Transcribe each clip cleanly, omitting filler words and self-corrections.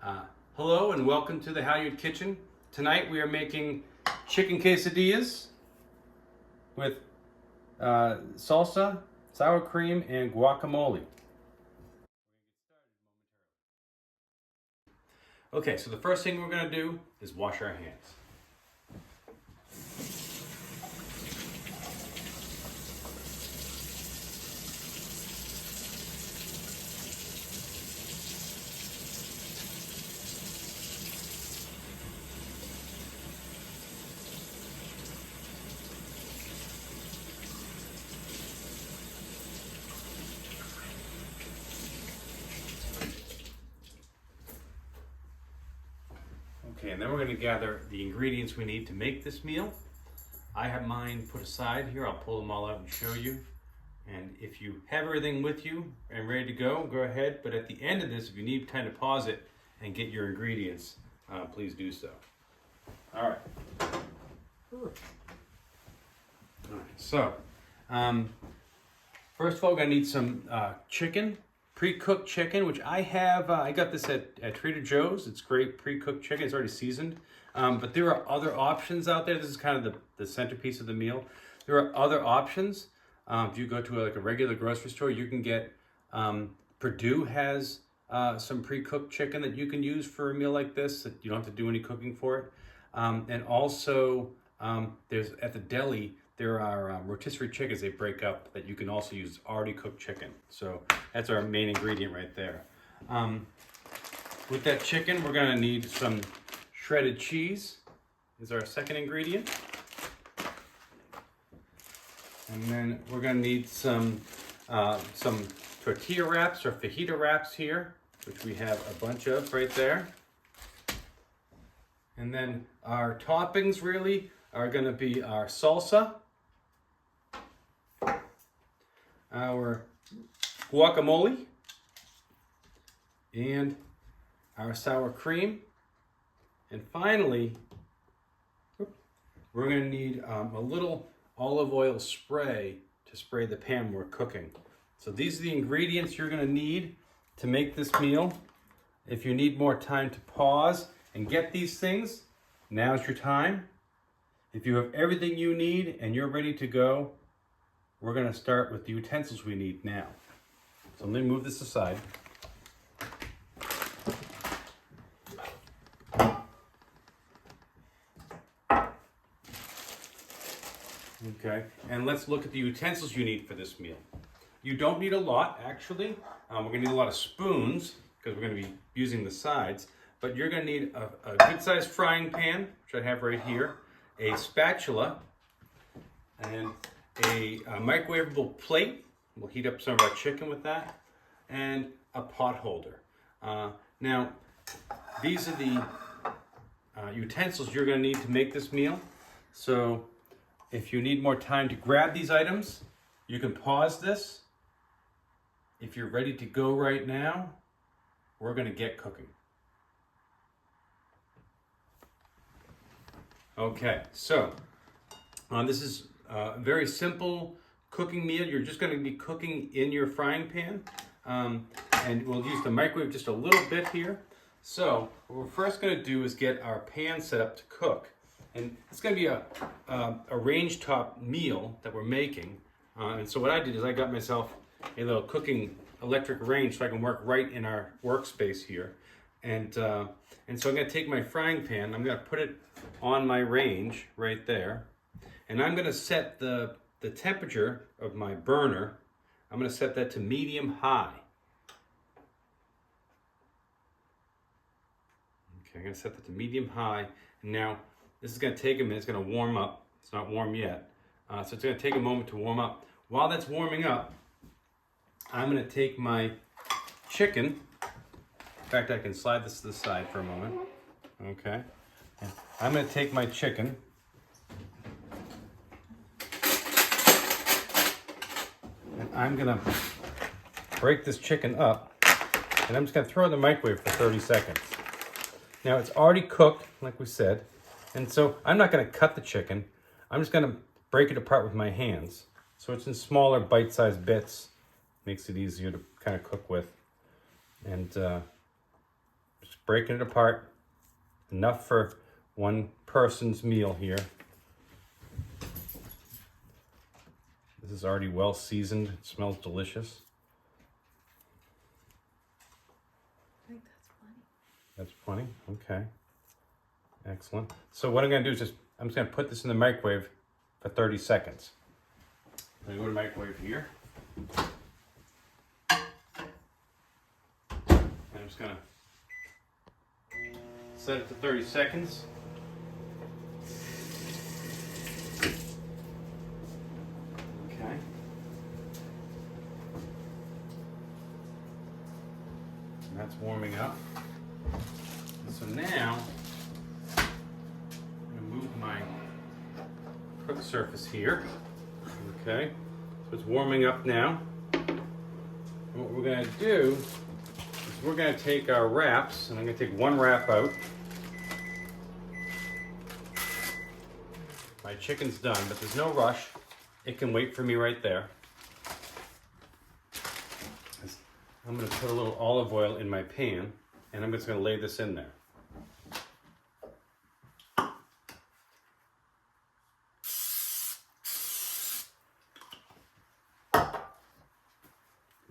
Hello and welcome to the Halyard Kitchen. Tonight we are making chicken quesadillas with salsa, sour cream, and guacamole. Okay, so the first thing we're going to do is wash our hands. Okay, and then we're going to gather the ingredients we need to make this meal. I have mine put aside here. I'll pull them all out and show you. And if you have everything with you and ready to go, go ahead. But at the end of this, if you need time to pause it and get your ingredients, please do so. All right. So, first of all, we're going to need some chicken. Pre-cooked chicken, which I have, I got this at Trader Joe's. It's great pre-cooked chicken. It's already seasoned. But there are other options out there. This is kind of the centerpiece of the meal. There are other options. If you go to a regular grocery store, you can get, Purdue has some pre-cooked chicken that you can use for a meal like this, that you don't have to do any cooking for it. And also, there's at the deli, there are rotisserie chickens they break up that you can also use already cooked chicken. So that's our main ingredient right there. With that chicken, we're gonna need some shredded cheese is our second ingredient. And then we're gonna need some tortilla wraps or fajita wraps here, which we have a bunch of right there. And then our toppings really are gonna be our salsa, our guacamole, and our sour cream. And finally, we're going to need a little olive oil spray to spray the pan when we're cooking. So these are the ingredients you're going to need to make this meal. If you need more time to pause and get these things, now's your time. If you have everything you need and you're ready to go, we're going to start with the utensils we need now. So let me move this aside. Okay, and let's look at the utensils you need for this meal. You don't need a lot, actually. We're going to need a lot of spoons because we're going to be using the sides. But you're going to need a good-sized frying pan, which I have right here, a spatula, and a microwavable plate. We'll heat up some of our chicken with that, and a pot holder. Now, these are the utensils you're going to need to make this meal. So if you need more time to grab these items, you can pause this. If you're ready to go right now, we're going to get cooking. Okay, so this is a very simple cooking meal. You're just going to be cooking in your frying pan. And we'll use the microwave just a little bit here. So what we're first going to do is get our pan set up to cook. And it's going to be a range top meal that we're making. And so what I did is I got myself a little cooking electric range so I can work right in our workspace here. And so I'm going to take my frying pan, I'm going to put it on my range right there. And I'm going to set the temperature of my burner, I'm going to set that to medium high. Okay, I'm going to set that to medium high. And now this is going to take a minute, it's going to warm up. It's not warm yet. So it's going to take a moment to warm up. While that's warming up, I'm going to take my chicken. In fact, I can slide this to the side for a moment. Okay. And I'm going to take my chicken. And I'm going to break this chicken up. And I'm just going to throw it in the microwave for 30 seconds. Now, it's already cooked, like we said. And so I'm not going to cut the chicken. I'm just going to break it apart with my hands. So it's in smaller bite-sized bits. Makes it easier to kind of cook with. And Just breaking it apart. Enough for one person's meal here. This is already well seasoned. It smells delicious. I think that's plenty. That's plenty. Okay. Excellent. So what I'm going to do is I'm just going to put this in the microwave for 30 seconds. I'm going to go to the microwave here. And I'm just going to set it to 30 seconds. Okay. And that's warming up. So now, I'm going to move my cook surface here. Okay. So it's warming up now. And what we're going to do is we're going to take our wraps, and I'm going to take one wrap out. My chicken's done, but there's no rush. It can wait for me right there. I'm going to put a little olive oil in my pan, and I'm just going to lay this in there.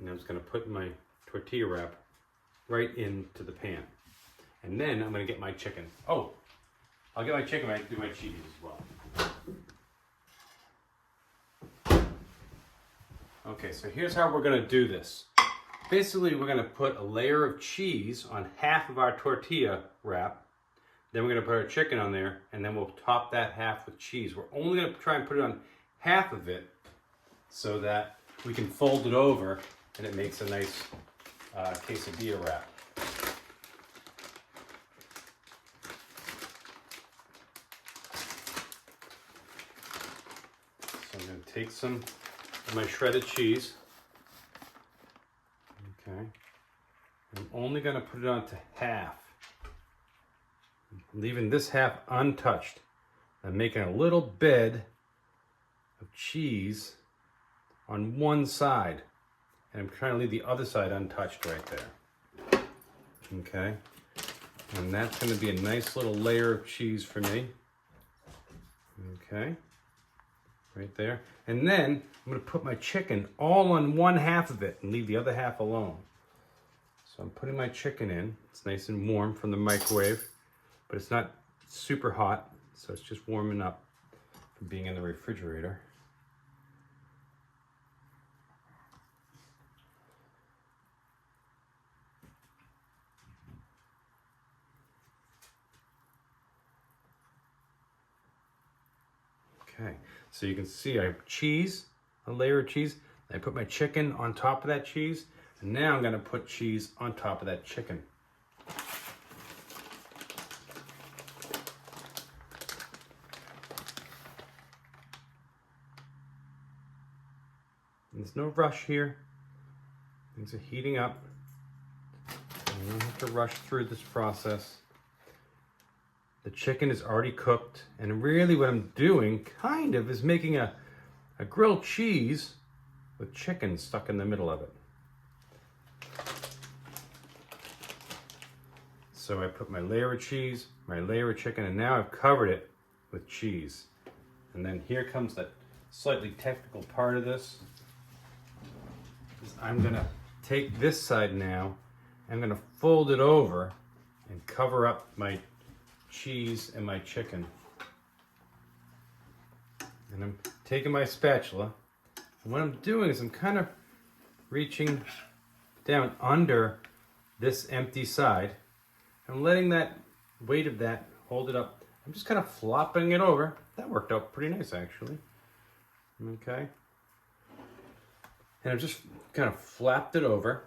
And I'm just going to put my tortilla wrap right into the pan. And then I'm going to get my chicken. Oh, I'll get my chicken when I do my cheese as well. Okay, so here's how we're going to do this. Basically, we're going to put a layer of cheese on half of our tortilla wrap. Then we're going to put our chicken on there, and then we'll top that half with cheese. We're only going to try and put it on half of it so that we can fold it over and it makes a nice quesadilla wrap. So I'm going to take some of my shredded cheese. Okay. I'm only going to put it onto half. I'm leaving this half untouched. I'm making a little bed of cheese on one side. And I'm trying to leave the other side untouched right there. Okay. And that's going to be a nice little layer of cheese for me. Okay. Right there. And then I'm going to put my chicken all on one half of it and leave the other half alone. So I'm putting my chicken in. It's nice and warm from the microwave, but it's not super hot, so it's just warming up from being in the refrigerator. Okay, so you can see I have cheese, a layer of cheese. I put my chicken on top of that cheese, and now I'm going to put cheese on top of that chicken. There's no rush here. Things are heating up. You don't have to rush through this process. The chicken is already cooked, and really what I'm doing kind of is making a grilled cheese with chicken stuck in the middle of it. So I put my layer of cheese, my layer of chicken, and now I've covered it with cheese. And then here comes that slightly technical part of this. I'm gonna take this side now, I'm gonna fold it over and cover up my cheese and my chicken. And I'm taking my spatula, and what I'm doing is I'm kind of reaching down under this empty side. I'm letting that weight of that hold it up. I'm just kind of flopping it over. That worked out pretty nice, actually. Okay. And I've just kind of flapped it over.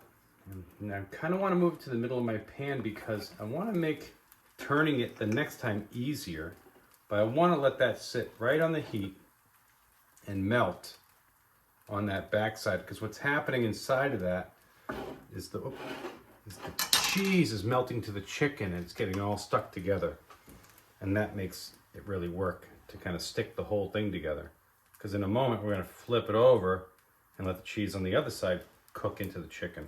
And I kind of want to move it to the middle of my pan because I want to make turning it the next time easier. But I want to let that sit right on the heat and melt on that backside, because what's happening inside of that is the cheese is melting to the chicken and it's getting all stuck together. And that makes it really work to kind of stick the whole thing together. Because in a moment we're going to flip it over and let the cheese on the other side cook into the chicken.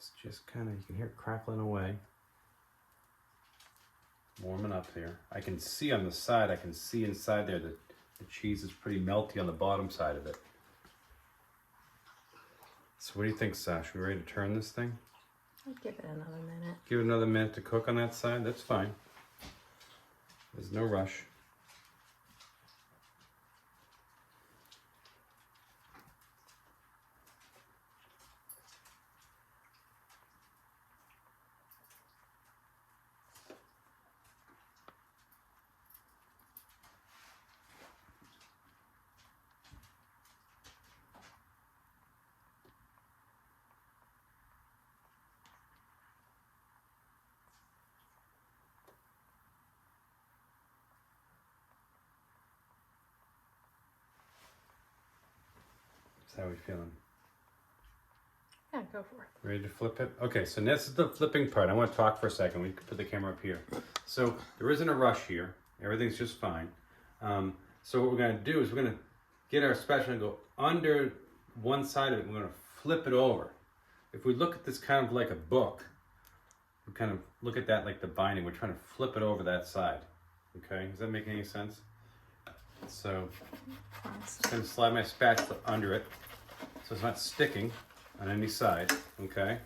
It's just kind of, you can hear it crackling away. Warming up here. I can see on the side, I can see inside there that the cheese is pretty melty on the bottom side of it. So what do you think, Sash? We ready to turn this thing? I'd give it another minute. Give it another minute to cook on that side? That's fine. There's no rush. How are we feeling? Yeah, go for it. Ready to flip it? Okay, so this is the flipping part. I want to talk for a second. We can put the camera up here. So there isn't a rush here. Everything's just fine. So what we're going to do is we're going to get our spatula and go under one side of it. And we're going to flip it over. If we look at this kind of like a book, we kind of look at that like the binding. We're trying to flip it over that side. Okay, does that make any sense? So I'm just going to slide my spatula under it so it's not sticking on any side. Okay,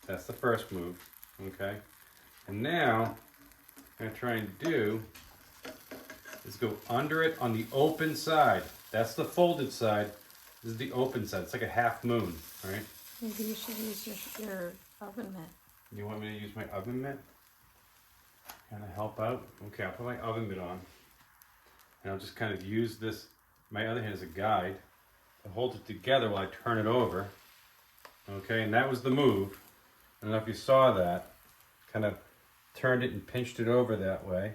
that's the first move. Okay, and now what I'm going to try and do is go under it on the open side. That's the folded side. This is the open side. It's like a half moon, right? Maybe you should use your oven mitt. You want me to use my oven mitt? Kind of help out? Okay, I'll put my oven mitt on. And I'll just kind of use this, my other hand as a guide, to hold it together while I turn it over. Okay, and that was the move. I don't know if you saw that. Kind of turned it and pinched it over that way.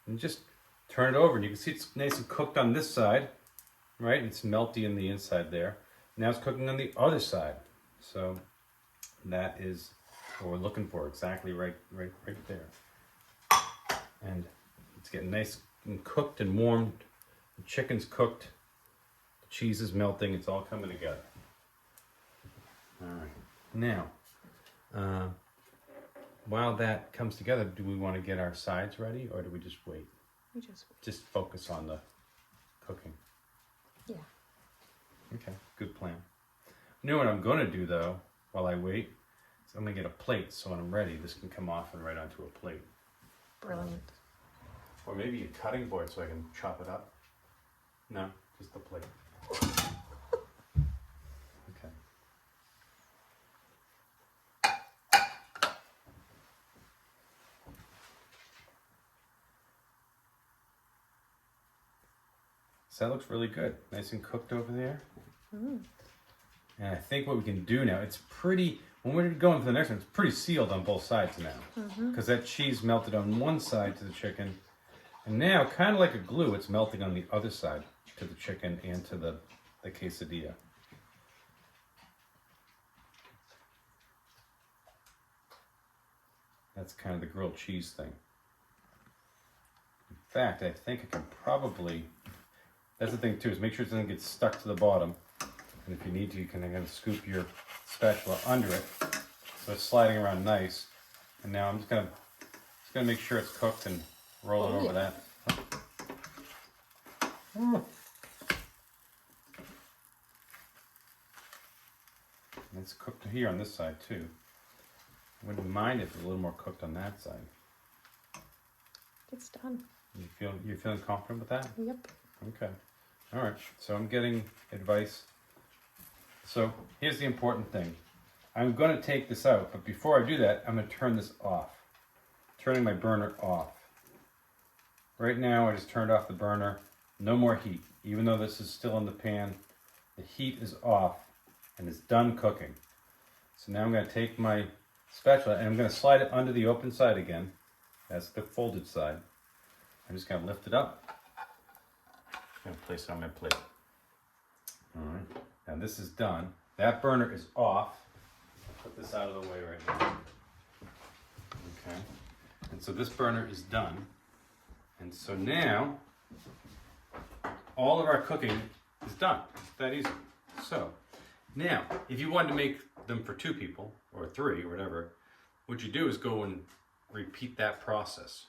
And just turn it over. And you can see it's nice and cooked on this side, right? It's melty in the inside there. Now it's cooking on the other side. So that is what we're looking for, exactly right there. And it's getting nice and cooked and warmed. The chicken's cooked. The cheese is melting. It's all coming together. All right. Now, while that comes together, do we want to get our sides ready, or do we just wait? We just focus on the cooking. Yeah. Okay. Good plan. You know what I'm going to do though, while I wait, is I'm going to get a plate, so when I'm ready, this can come off and right onto a plate. Brilliant. Or maybe a cutting board so I can chop it up. No, just the plate. Okay. So that looks really good. Nice and cooked over there. Mm. And I think what we can do now, it's pretty, when we're going to the next one, it's pretty sealed on both sides now. Because that cheese melted on one side to the chicken. And now, kind of like a glue, it's melting on the other side to the chicken and to the quesadilla. That's kind of the grilled cheese thing. In fact, I think I can probably, that's the thing too, is make sure it doesn't get stuck to the bottom. And if you need to, you can again scoop your spatula under it so it's sliding around nice. And now I'm just gonna make sure it's cooked and roll it over that. It's cooked here on this side too. Wouldn't mind if it was a little more cooked on that side. It's done. You're feeling confident with that? Yep. Okay. All right. So I'm getting advice. So here's the important thing. I'm going to take this out, but before I do that, I'm going to turn this off. Turning my burner off. Right now, I just turned off the burner. No more heat. Even though this is still in the pan, the heat is off and it's done cooking. So now I'm going to take my spatula and I'm going to slide it under the open side again. That's the folded side. I'm just going to lift it up. I'm going to place it on my plate. All right. Now this is done. That burner is off. I'll put this out of the way right now. Okay. And so this burner is done. And so now, all of our cooking is done. It's that easy. So, now, if you wanted to make them for 2 people or 3 or whatever, what you do is go and repeat that process.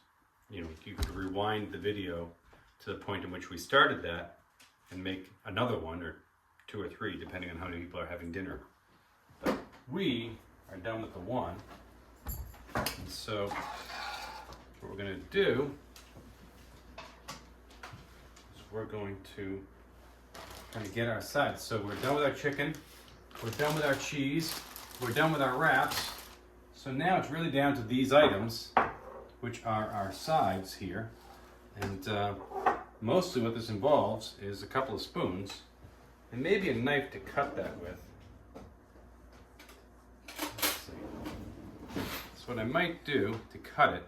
You know, you could rewind the video to the point in which we started that and make another one or 2 or 3, depending on how many people are having dinner. But we are done with the one. And so what we're going to do is we're going to kind of get our sides. So we're done with our chicken, we're done with our cheese, we're done with our wraps. So now it's really down to these items, which are our sides here. And mostly what this involves is a couple of spoons and maybe a knife to cut that with. Let's see. So what I might do to cut it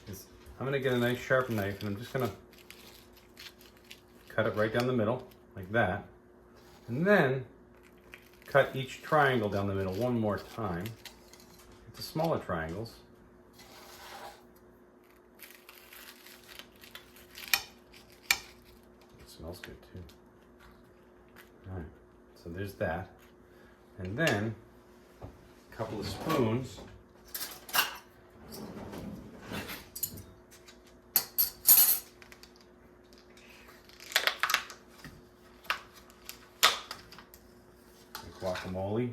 is I'm gonna get a nice sharp knife and I'm just gonna cut it right down the middle, like that. And then cut each triangle down the middle one more time. Get the smaller triangles. It smells good too. All right, so there's that. And then a couple of spoons. Guacamole.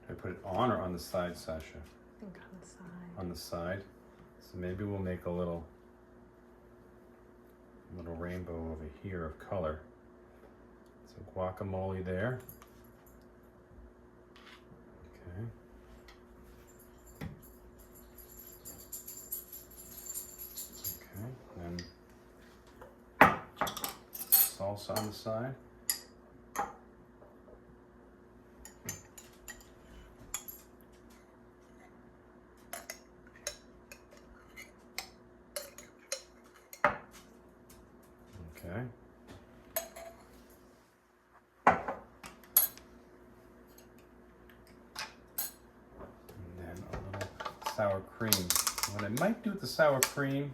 I put it on or on the side, Sasha? I think on the side. On the side. So maybe we'll make a little rainbow over here of color. So guacamole there. Okay. Okay, then salsa on the side. Okay. Sour cream. What I might do with the sour cream,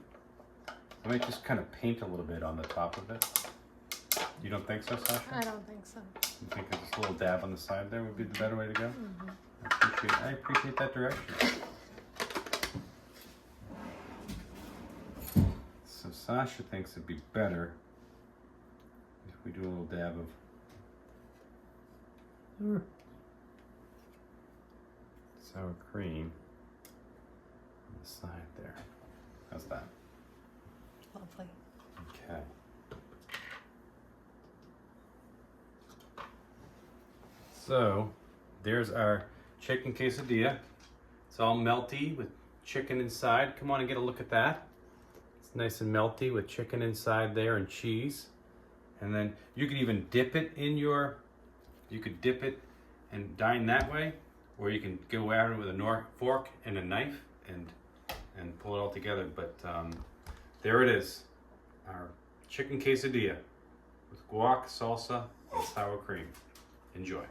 I might just kind of paint a little bit on the top of it. You don't think so, Sasha? I don't think so. You think just a little dab on the side there would be the better way to go? Mm-hmm. I appreciate that direction. So Sasha thinks it'd be better if we do a little dab of sour cream on the side there. How's that? Lovely. Okay. So there's our chicken quesadilla. It's all melty with chicken inside. Come on and get a look at that. It's nice and melty with chicken inside there and cheese. And then you could even dip it in you could dip it and dine that way, or you can go at it with a fork and a knife and pull it all together. But there it is, our chicken quesadilla with guac, salsa, and sour cream. Enjoy.